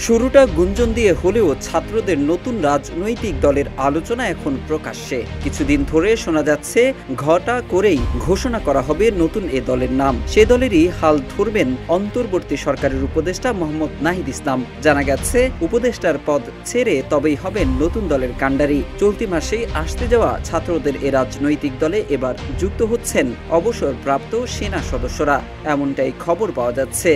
শুরুটা গুঞ্জন দিয়ে হলেও ছাত্রদের নতুন রাজনৈতিক দলের আলোচনা এখন প্রকাশ্যে। কিছুদিন ধরে শোনা যাচ্ছে ঘটা করেই ঘোষণা করা হবে নতুন এ দলের নাম। সে দলেরই হাল ধরবেন অন্তর্বর্তী সরকারের উপদেষ্টা মোহাম্মদ নাহিদ ইসলাম। জানা গেছে উপদেষ্টার পদ ছেড়ে তবেই হবেন নতুন দলের কাণ্ডারি। চলতি মাসেই আসতে যাওয়া ছাত্রদের এ রাজনৈতিক দলে এবার যুক্ত হচ্ছেন অবসরপ্রাপ্ত সেনা সদস্যরা, এমনটাই খবর পাওয়া যাচ্ছে।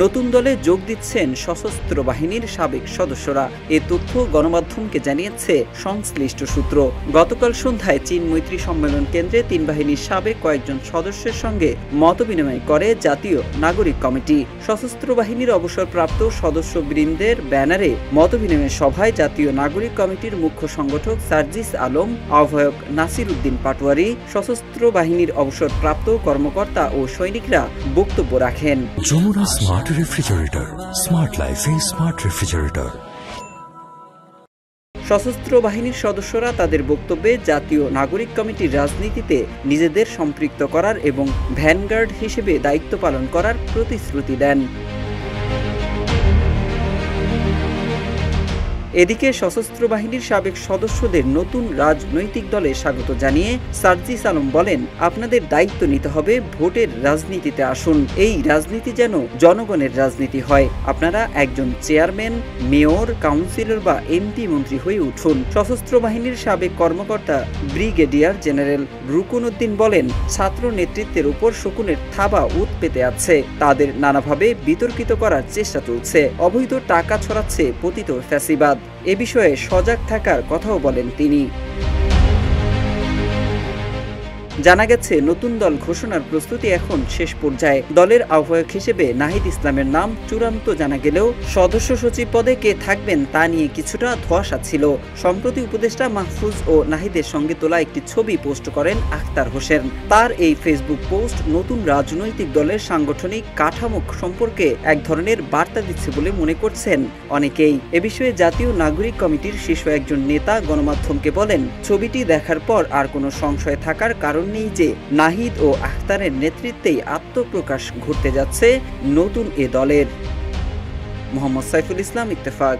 নতুন দলে যোগ দিচ্ছেন সশস্ত্র বাহিনীর সাবেক সদস্যরা। এ তথ্য গণমাধ্যমকে জানিয়েছে সংশ্লিষ্ট সূত্র। গতকাল সন্ধ্যায় চীন মৈত্রী সম্মেলন কেন্দ্রে তিন বাহিনীর সাবেক কয়েকজন সদস্যের সঙ্গে মতবিনিময় করে জাতীয় নাগরিক কমিটি। সশস্ত্র বাহিনীর অবসরপ্রাপ্ত সদস্যবৃন্দের ব্যানারে মতবিনিময় সভায় জাতীয় নাগরিক কমিটির মুখ্য সংগঠক সার্জিস আলম, আহ্বায়ক নাসির উদ্দিন পাটোয়ারি, সশস্ত্র বাহিনীর অবসরপ্রাপ্ত কর্মকর্তা ও সৈনিকরা বক্তব্য রাখেন। Refrigerator, smart life a smart refrigerator. সশস্ত্র বাহিনীর সদস্যরা তাদের বক্তব্যে জাতীয় নাগরিক কমিটির রাজনীতিতে নিজেদের সম্পৃক্ত করার এবং ভ্যানগার্ড হিসেবে দায়িত্ব পালন করার প্রতিশ্রুতি দেন। এদিকে সশস্ত্র বাহিনীর সাবেক সদস্যদের নতুন রাজনৈতিক দলে স্বাগত জানিয়ে সার্জিস আলম বলেন, আপনাদের দায়িত্ব নিতে হবে, ভোটের রাজনীতিতে আসুন। এই রাজনীতি যেন জনগণের রাজনীতি হয়। আপনারা একজন চেয়ারম্যান, মেয়র, কাউন্সিলর বা এমপি মন্ত্রী হয়ে উঠুন। সশস্ত্র বাহিনীর সাবেক কর্মকর্তা ব্রিগেডিয়ার জেনারেল রুকুন উদ্দিন বলেন, ছাত্র নেতৃত্বের উপর শকুনের থাবা উত পেতে আছে। তাদের নানাভাবে বিতর্কিত করার চেষ্টা চলছে। অবৈধ টাকা ছড়াচ্ছে পতিত ফ্যাসিবাদ। এ বিষয়ে সজাগ থাকার কথাও বলেন তিনি। জানা গেছে নতুন দল ঘোষণার প্রস্তুতি এখন শেষ পর্যায়ে। দলের আহ্বায়ক হিসেবে নাহিদ ইসলামের নাম চূড়ান্ত জানা গেলেও সদস্য সচিব পদে কে থাকবেন তা নিয়ে কিছুটা ধোঁয়াশা ছিল। সম্প্রতি উপদেষ্টা মাহফুজ ও নাহিদের সঙ্গে তোলা একটি ছবি পোস্ট করেন আখতার হোসেন। তার এই ফেসবুক পোস্ট নতুন রাজনৈতিক দলের সাংগঠনিক কাঠামো সম্পর্কে এক ধরনের বার্তা দিচ্ছে বলে মনে করছেন অনেকেই। এ বিষয়ে জাতীয় নাগরিক কমিটির শীর্ষ একজন নেতা গণমাধ্যমকে বলেন, ছবিটি দেখার পর আর কোনো সংশয় থাকার কারণ নেই যে নাহিদ ও আখতারের নেতৃত্বেই আত্মপ্রকাশ ঘটতে যাচ্ছে নতুন এ দলের। মোহাম্মদ সাইফুল ইসলাম, ইত্তেফাক।